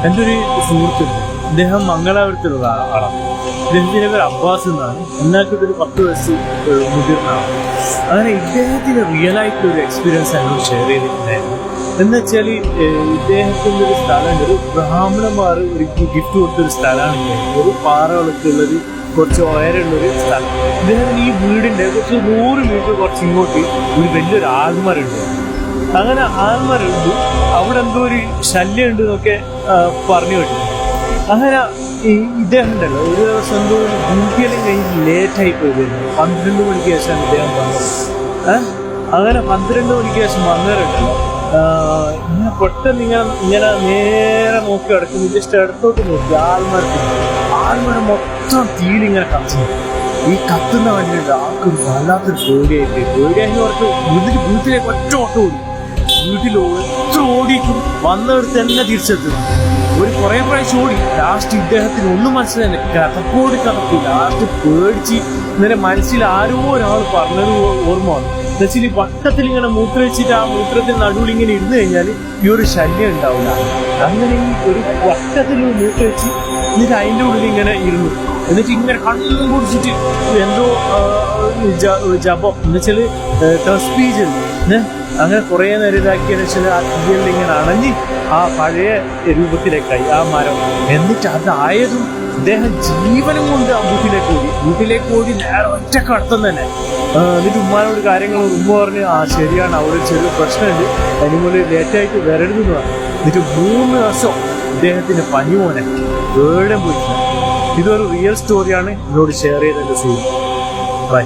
എൻ്റെ ഒരു സുഹൃത്തുണ്ട്. അദ്ദേഹം മംഗലാപുരത്തിലുള്ള ആളാണ്. അദ്ദേഹത്തിൻ്റെ പേര് അബ്ബാസ് എന്നാണ്. എന്നാക്കിയിട്ട് ഒരു 10 വയസ്സ് മുതിർന്നതാണ്. അങ്ങനെ ഇദ്ദേഹത്തിന് റിയലായിട്ടൊരു എക്സ്പീരിയൻസ് എന്നോട് ഷെയർ ചെയ്തിട്ടുണ്ടായിരുന്നു. എന്ന് വെച്ചാൽ ഇദ്ദേഹത്തിൻ്റെ ഒരു സ്ഥലമുണ്ട്, ഒരു ബ്രാഹ്മണന്മാർ ഒരു ഗിഫ്റ്റ് കൊടുത്തൊരു സ്ഥലമാണ്. ഒരു പാറകളൊക്കെയുള്ളൊരു കുറച്ച് ഉയരമുള്ളൊരു സ്ഥലം. ഇദ്ദേഹത്തിന് ഈ വീടിൻ്റെ കുറച്ച് 100 മീറ്റർ കുറച്ച് ഇങ്ങോട്ട് ഒരു വലിയൊരു ആൽമരമുണ്ട്. അങ്ങനെ ആൽമരമുണ്ട്, അവിടെ എന്തോ ഒരു ശല്യം ഉണ്ട് എന്നൊക്കെ പറഞ്ഞു കേട്ടു. അങ്ങനെ ഇദ്ദേഹം ഉണ്ടല്ലോ ഒരു ദിവസം എന്തോ ഒരു ഡ്യൂട്ടിയെല്ലാം കഴിഞ്ഞ് ലേറ്റായി പോയി വരുന്നത്. 12 മണിക്ക് ശേഷമാണ് ഇദ്ദേഹം വന്നത്. അങ്ങനെ 12 മണിക്ക് ശേഷം വന്നവരുണ്ടല്ലോ ഇങ്ങനെ പെട്ടെന്ന് ഇങ്ങനെ നേരെ നോക്കി കിടക്കുന്നു. ജസ്റ്റ് ഇടത്തോട്ട് നോക്കി ആൽമരം മൊത്തം തീയിലിങ്ങനെ കത്തുന്നു. ഈ കത്തുന്ന വണ്ടിയുണ്ട് ആൾക്ക് വല്ലാത്തൊരു പേടിയായിട്ട് പറഞ്ഞ് വീട്ടിലേക്ക് ഒറ്റ ഓട്ടം ഓടി. വീട്ടിൽ ഒറ്റ ഓടിയിട്ടും വന്നവർ തന്നെ തിരിച്ചെത്തുന്നു. ഒരു കുറേ പ്രാവശ്യം ഓടി. ലാസ്റ്റ് ഇദ്ദേഹത്തിന് ഒന്നും മനസ്സിലായില്ല, കഥപ്പി ലാസ്റ്റ് പേടിച്ച് ഇന്നലെ മനസ്സിൽ ആരോ ഒരാൾ പറഞ്ഞത് ഓർമ്മ വന്നു. എന്നുവെച്ചാൽ ഈ വട്ടത്തിൽ ഇങ്ങനെ മൂത്രവെച്ചിട്ട് ആ മൂത്രത്തിൽ നടുവിൽ ഇങ്ങനെ ഇരുന്ന് കഴിഞ്ഞാൽ ഈ ഒരു ശല്യം ഉണ്ടാവില്ല. അങ്ങനെ ഈ ഒരു വട്ടത്തിൽ മൂത്രവെച്ച് എന്നിട്ട് അതിൻ്റെ ഉള്ളിൽ ഇങ്ങനെ ഇരുന്നു. എന്നിട്ട് ഇങ്ങനെ കണ്ണും കുടിച്ചിട്ട് എന്തോ ജപം എന്നുവെച്ചാൽ തസ്ബീഹ് അങ്ങനെ കുറേ നേരം ഇതാക്കിയതിനു വെച്ചാൽ ആ തീയലിൽ ഇങ്ങനെ അണഞ്ഞ് ആ പഴയ രൂപത്തിലേക്കായി ആ മരം. എന്നിട്ട് അതായതും അദ്ദേഹം ജീവനും കൊണ്ട് ആ വീട്ടിലേക്ക് ഓടി നേരെ ഒറ്റ കടത്തം തന്നെ. എന്നിട്ട് ഉമ്മാനോട് കാര്യങ്ങൾ ഉമ്മ പറഞ്ഞ് ശരിയാണ്, അവിടെ ചെറിയ പ്രശ്നമുണ്ട്, അതിനുപോലെ ലേറ്റായിട്ട് വരരുതെന്ന് പറഞ്ഞു. എന്നിട്ട് 3 ദിവസം ഇദ്ദേഹത്തിന് പനി പോലെ എവിടെ പോയിട്ടില്ല. ഇതൊരു റിയൽ സ്റ്റോറിയാണ് എന്നോട് ഷെയർ ചെയ്തതിൻ്റെ സുഹൃത്ത്. ബൈ.